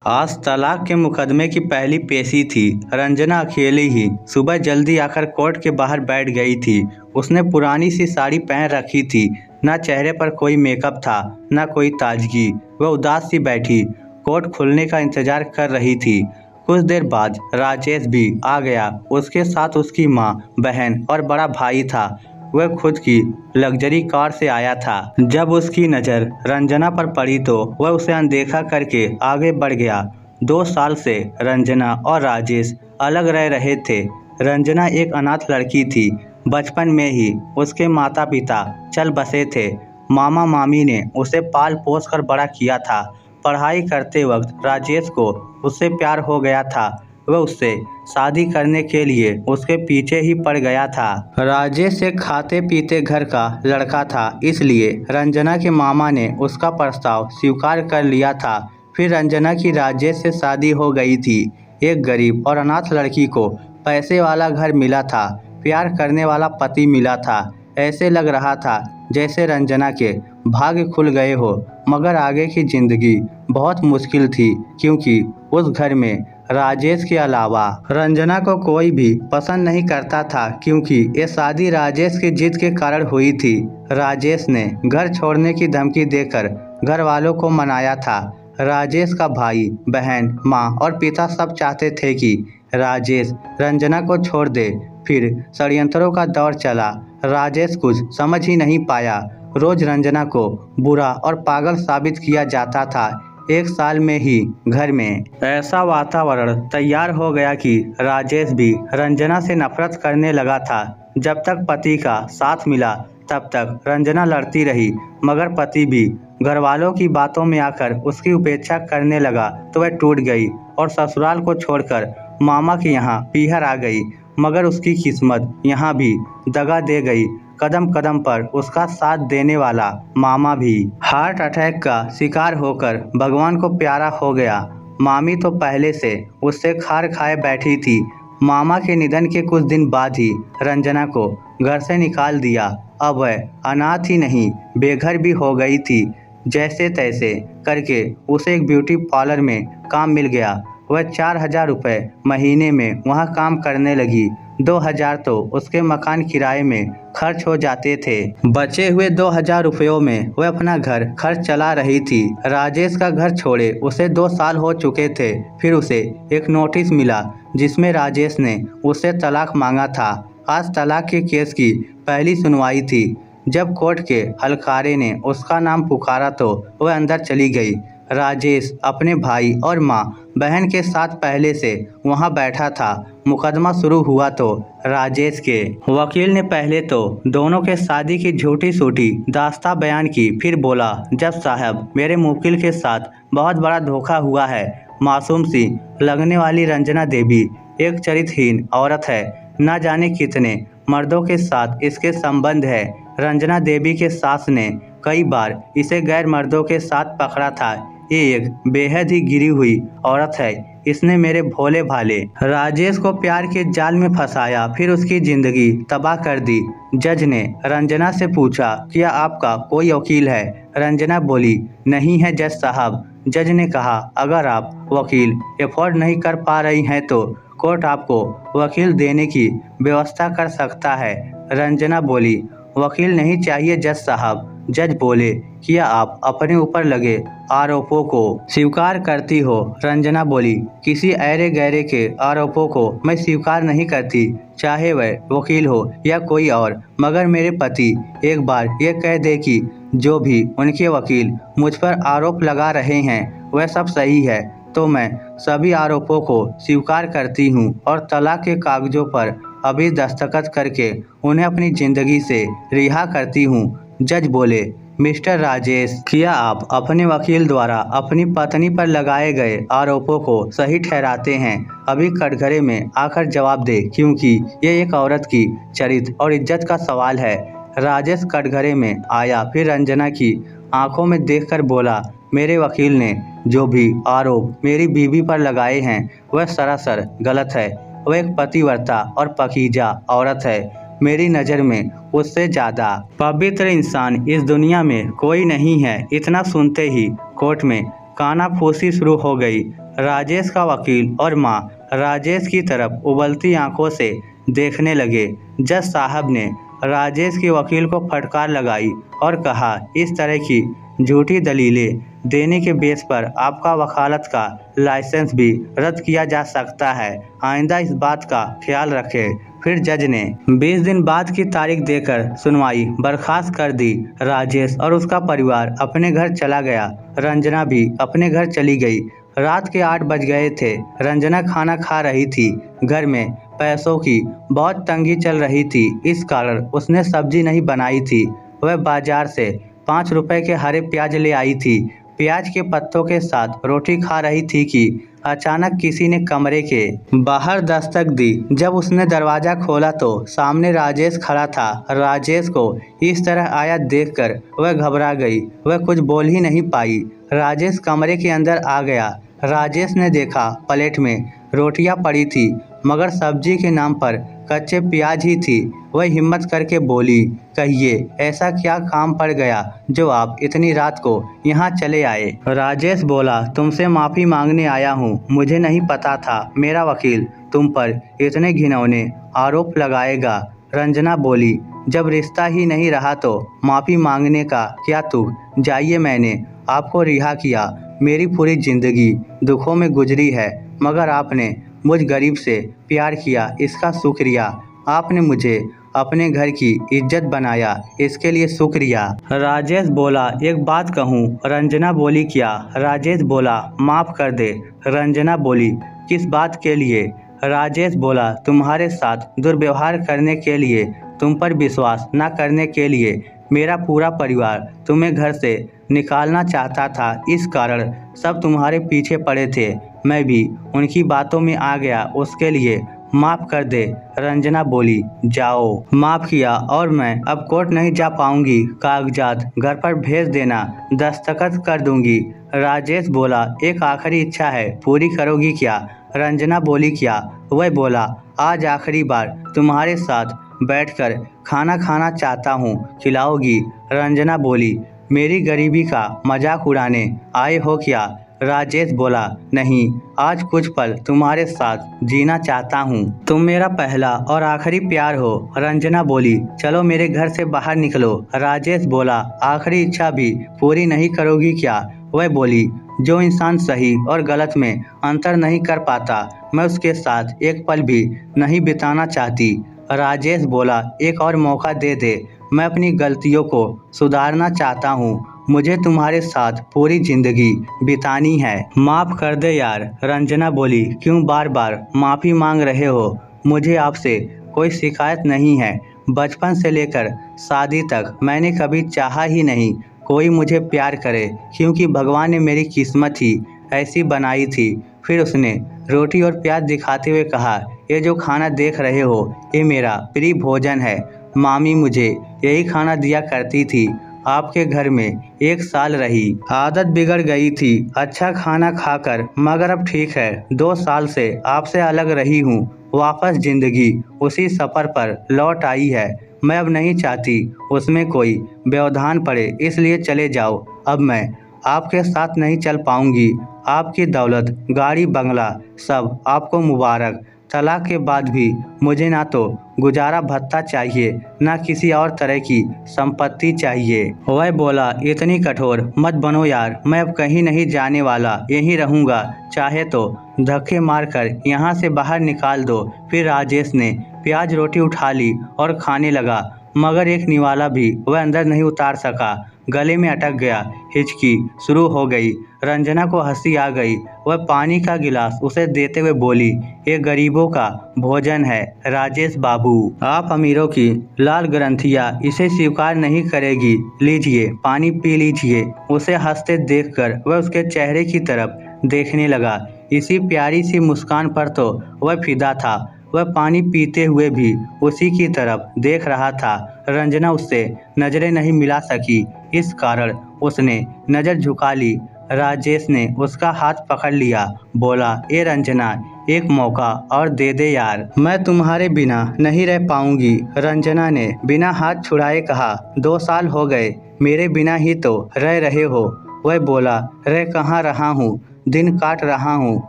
आज तलाक के मुकदमे की पहली पेशी थी। रंजना अकेली ही सुबह जल्दी आकर कोर्ट के बाहर बैठ गई थी। उसने पुरानी सी साड़ी पहन रखी थी। न चेहरे पर कोई मेकअप था, न कोई ताजगी। वह उदास सी बैठी कोर्ट खुलने का इंतजार कर रही थी। कुछ देर बाद राजेश भी आ गया। उसके साथ उसकी माँ, बहन और बड़ा भाई था। वह खुद की लग्जरी कार से आया था। जब उसकी नज़र रंजना पर पड़ी तो वह उसे अनदेखा करके आगे बढ़ गया। 2 साल से रंजना और राजेश अलग रह रहे थे। रंजना एक अनाथ लड़की थी। बचपन में ही उसके माता पिता चल बसे थे। मामा मामी ने उसे पाल पोस कर बड़ा किया था। पढ़ाई करते वक्त राजेश को उससे प्यार हो गया था। वह उससे शादी करने के लिए उसके पीछे ही पड़ गया था। राजेश एक खाते पीते घर का लड़का था, इसलिए रंजना के मामा ने उसका प्रस्ताव स्वीकार कर लिया था। फिर रंजना की राजेश से शादी हो गई थी। एक गरीब और अनाथ लड़की को पैसे वाला घर मिला था, प्यार करने वाला पति मिला था। ऐसे लग रहा था जैसे रंजना के भाग्य खुल गए हो। मगर आगे की जिंदगी बहुत मुश्किल थी, क्योंकि उस घर में राजेश के अलावा रंजना को कोई भी पसंद नहीं करता था, क्योंकि ये शादी राजेश की जिद के कारण हुई थी। राजेश ने घर छोड़ने की धमकी देकर घर वालों को मनाया था। राजेश का भाई, बहन, माँ और पिता सब चाहते थे कि राजेश रंजना को छोड़ दे। फिर षड्यंत्रों का दौर चला। राजेश कुछ समझ ही नहीं पाया। रोज रंजना को बुरा और पागल साबित किया जाता था। 1 साल में ही घर में ऐसा वातावरण तैयार हो गया कि राजेश भी रंजना से नफरत करने लगा था। जब तक पति का साथ मिला तब तक रंजना लड़ती रही, मगर पति भी घर वालों की बातों में आकर उसकी उपेक्षा करने लगा तो वह टूट गई और ससुराल को छोड़कर मामा के यहाँ पीहर आ गई। मगर उसकी किस्मत यहाँ भी दगा दे गई। कदम कदम पर उसका साथ देने वाला मामा भी हार्ट अटैक का शिकार होकर भगवान को प्यारा हो गया। मामी तो पहले से उससे खार खाए बैठी थी। मामा के निधन के कुछ दिन बाद ही रंजना को घर से निकाल दिया। अब वह अनाथ ही नहीं, बेघर भी हो गई थी। जैसे तैसे करके उसे एक ब्यूटी पार्लर में काम मिल गया। वह 4,000 रुपये महीने में वहाँ काम करने लगी। 2,000 तो उसके मकान किराए में खर्च हो जाते थे। बचे हुए 2,000 रुपयों में वह अपना घर खर्च चला रही थी। राजेश का घर छोड़े उसे 2 साल हो चुके थे। फिर उसे एक नोटिस मिला जिसमें राजेश ने उससे तलाक मांगा था। आज तलाक के केस की पहली सुनवाई थी। जब कोर्ट के हलकारे ने उसका नाम पुकारा तो वह अंदर चली गई। राजेश अपने भाई और माँ बहन के साथ पहले से वहाँ बैठा था। मुकदमा शुरू हुआ तो राजेश के वकील ने पहले तो दोनों के शादी की झूठी सूठी दास्तां बयान की। फिर बोला, जज साहब, मेरे मुवक्किल के साथ बहुत बड़ा धोखा हुआ है। मासूम सी लगने वाली रंजना देवी एक चरित्रहीन औरत है। न जाने कितने मर्दों के साथ इसके संबंध है। रंजना देवी के सास ने कई बार इसे गैर मर्दों के साथ पकड़ा था। ये एक बेहद ही गिरी हुई औरत है। इसने मेरे भोले भाले राजेश को प्यार के जाल में फंसाया, फिर उसकी जिंदगी तबाह कर दी। जज ने रंजना से पूछा, क्या आपका कोई वकील है? रंजना बोली, नहीं है जज साहब। जज ने कहा, अगर आप वकील अफोर्ड नहीं कर पा रही हैं तो कोर्ट आपको वकील देने की व्यवस्था कर सकता है। रंजना बोली, वकील नहीं चाहिए जज साहब। जज बोले, क्या आप अपने ऊपर लगे आरोपों को स्वीकार करती हो? रंजना बोली, किसी ऐरे गैरे के आरोपों को मैं स्वीकार नहीं करती, चाहे वह वकील हो या कोई और। मगर मेरे पति एक बार ये कह दे कि जो भी उनके वकील मुझ पर आरोप लगा रहे हैं वह सब सही है, तो मैं सभी आरोपों को स्वीकार करती हूँ और तलाक के कागजों पर अभी दस्तखत करके उन्हें अपनी जिंदगी से रिहा करती हूँ। जज बोले, मिस्टर राजेश, क्या आप अपने वकील द्वारा अपनी पत्नी पर लगाए गए आरोपों को सही ठहराते हैं? अभी कटघरे में आकर जवाब दे, क्योंकि ये एक औरत की चरित्र और इज्जत का सवाल है। राजेश कटघरे में आया, फिर रंजना की आंखों में देखकर बोला, मेरे वकील ने जो भी आरोप मेरी बीवी पर लगाए हैं वह सरासर गलत है। वह एक पतिव्रता और पाकीज़ा औरत है। मेरी नज़र में उससे ज़्यादा पवित्र इंसान इस दुनिया में कोई नहीं है। इतना सुनते ही कोर्ट में कानाफूसी शुरू हो गई। राजेश का वकील और माँ राजेश की तरफ उबलती आंखों से देखने लगे। जज साहब ने राजेश के वकील को फटकार लगाई और कहा, इस तरह की झूठी दलीलें देने के बेस पर आपका वकालत का लाइसेंस भी रद्द किया जा सकता है। आइंदा इस बात का ख्याल रखें। फिर जज ने 20 दिन बाद की तारीख देकर सुनवाई बर्खास्त कर दी। राजेश और उसका परिवार अपने घर चला गया। रंजना भी अपने घर चली गई। रात के 8 बज गए थे। रंजना खाना खा रही थी। घर में पैसों की बहुत तंगी चल रही थी, इस कारण उसने सब्जी नहीं बनाई थी। वह बाजार से 5 रुपए के हरे प्याज ले आई थी। प्याज के पत्तों के साथ रोटी खा रही थी कि अचानक किसी ने कमरे के बाहर दस्तक दी। जब उसने दरवाजा खोला तो सामने राजेश खड़ा था। राजेश को इस तरह आया देखकर वह घबरा गई। वह कुछ बोल ही नहीं पाई। राजेश कमरे के अंदर आ गया। राजेश ने देखा प्लेट में रोटियां पड़ी थी, मगर सब्जी के नाम पर कच्चे प्याज ही थी। वह हिम्मत करके बोली, कहिए ऐसा क्या काम पड़ गया जो आप इतनी रात को यहाँ चले आए? राजेश बोला, तुमसे माफ़ी मांगने आया हूँ। मुझे नहीं पता था मेरा वकील तुम पर इतने घिनौने आरोप लगाएगा। रंजना बोली, जब रिश्ता ही नहीं रहा तो माफ़ी मांगने का क्या तुक? जाइए, मैंने आपको रिहा किया। मेरी पूरी जिंदगी दुखों में गुजरी है, मगर आपने मुझ गरीब से प्यार किया, इसका शुक्रिया। आपने मुझे अपने घर की इज्जत बनाया, इसके लिए शुक्रिया। राजेश बोला, एक बात कहूँ? रंजना बोली, क्या? राजेश बोला, माफ़ कर दे। रंजना बोली, किस बात के लिए? राजेश बोला, तुम्हारे साथ दुर्व्यवहार करने के लिए, तुम पर विश्वास न करने के लिए। मेरा पूरा परिवार तुम्हें घर से निकालना चाहता था, इस कारण सब तुम्हारे पीछे पड़े थे। मैं भी उनकी बातों में आ गया, उसके लिए माफ़ कर दे। रंजना बोली, जाओ। माफ़ किया और मैं अब कोर्ट नहीं जा पाऊंगी। कागजात घर पर भेज देना, दस्तखत कर दूंगी। राजेश बोला, एक आखिरी इच्छा है, पूरी करोगी क्या? रंजना बोली, क्या? वह बोला, आज आखिरी बार तुम्हारे साथ बैठकर खाना खाना चाहता हूँ, खिलाओगी? रंजना बोली, मेरी गरीबी का मजाक उड़ाने आए हो क्या? राजेश बोला, नहीं, आज कुछ पल तुम्हारे साथ जीना चाहता हूँ। तुम मेरा पहला और आखिरी प्यार हो। रंजना बोली, चलो मेरे घर से बाहर निकलो। राजेश बोला, आखिरी इच्छा भी पूरी नहीं करोगी क्या? वह बोली, जो इंसान सही और गलत में अंतर नहीं कर पाता, मैं उसके साथ एक पल भी नहीं बिताना चाहती। राजेश बोला, एक और मौका दे दे, मैं अपनी गलतियों को सुधारना चाहता हूँ। मुझे तुम्हारे साथ पूरी जिंदगी बितानी है, माफ़ कर दे यार। रंजना बोली, क्यों बार बार माफ़ी मांग रहे हो? मुझे आपसे कोई शिकायत नहीं है। बचपन से लेकर शादी तक मैंने कभी चाहा ही नहीं कोई मुझे प्यार करे, क्योंकि भगवान ने मेरी किस्मत ही ऐसी बनाई थी। फिर उसने रोटी और प्याज दिखाते हुए कहा, ये जो खाना देख रहे हो, ये मेरा प्रिय भोजन है। मामी मुझे यही खाना दिया करती थी। आपके घर में 1 साल रही, आदत बिगड़ गई थी अच्छा खाना खाकर, मगर अब ठीक है। 2 साल से आपसे अलग रही हूँ, वापस जिंदगी उसी सफ़र पर लौट आई है। मैं अब नहीं चाहती उसमें कोई व्यवधान पड़े, इसलिए चले जाओ। अब मैं आपके साथ नहीं चल पाऊंगी। आपकी दौलत, गाड़ी, बंगला सब आपको मुबारक। तलाक के बाद भी मुझे ना तो गुजारा भत्ता चाहिए, ना किसी और तरह की संपत्ति चाहिए। वह बोला, इतनी कठोर मत बनो यार, मैं अब कहीं नहीं जाने वाला, यहीं रहूँगा। चाहे तो धक्के मारकर यहाँ से बाहर निकाल दो। फिर राजेश ने प्याज रोटी उठा ली और खाने लगा, मगर एक निवाला भी वह अंदर नहीं उतार सका। गले में अटक गया, हिचकी शुरू हो गई। रंजना को हंसी आ गई। वह पानी का गिलास उसे देते हुए बोली, ये गरीबों का भोजन है राजेश बाबू, आप अमीरों की लाल ग्रंथियाँ इसे स्वीकार नहीं करेगी। लीजिए, पानी पी लीजिए। उसे हंसते देखकर वह उसके चेहरे की तरफ देखने लगा। इसी प्यारी सी मुस्कान पर तो वह फिदा था। वह पानी पीते हुए भी उसी की तरफ देख रहा था। रंजना उससे नजरें नहीं मिला सकी, इस कारण उसने नज़र झुका ली। राजेश ने उसका हाथ पकड़ लिया, बोला, ए रंजना, एक मौका और दे दे यार, मैं तुम्हारे बिना नहीं रह पाऊंगी। रंजना ने बिना हाथ छुड़ाए कहा, 2 साल हो गए, मेरे बिना ही तो रह रहे हो। वह बोला, रह कहाँ रहा हूँ, दिन काट रहा हूँ,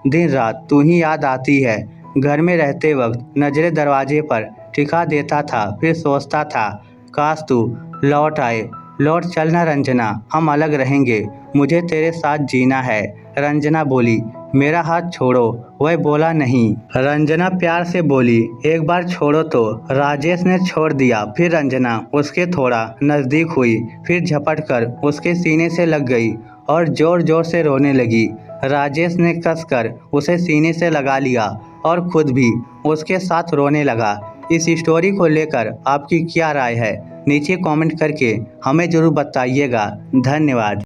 दिन रात तू ही याद आती है। घर में रहते वक्त नजरें दरवाजे पर टिका देता था, फिर सोचता था काश तू लौट आए। लौट चलना रंजना, हम अलग रहेंगे, मुझे तेरे साथ जीना है। रंजना बोली, मेरा हाथ छोड़ो। वह बोला नहीं। रंजना प्यार से बोली, एक बार छोड़ो तो। राजेश ने छोड़ दिया। फिर रंजना उसके थोड़ा नज़दीक हुई, फिर झपट कर उसके सीने से लग गई और जोर जोर से रोने लगी। राजेश ने कसकर उसे सीने से लगा लिया और खुद भी उसके साथ रोने लगा। इस स्टोरी को लेकर आपकी क्या राय है? नीचे कमेंट करके हमें ज़रूर बताइएगा। धन्यवाद।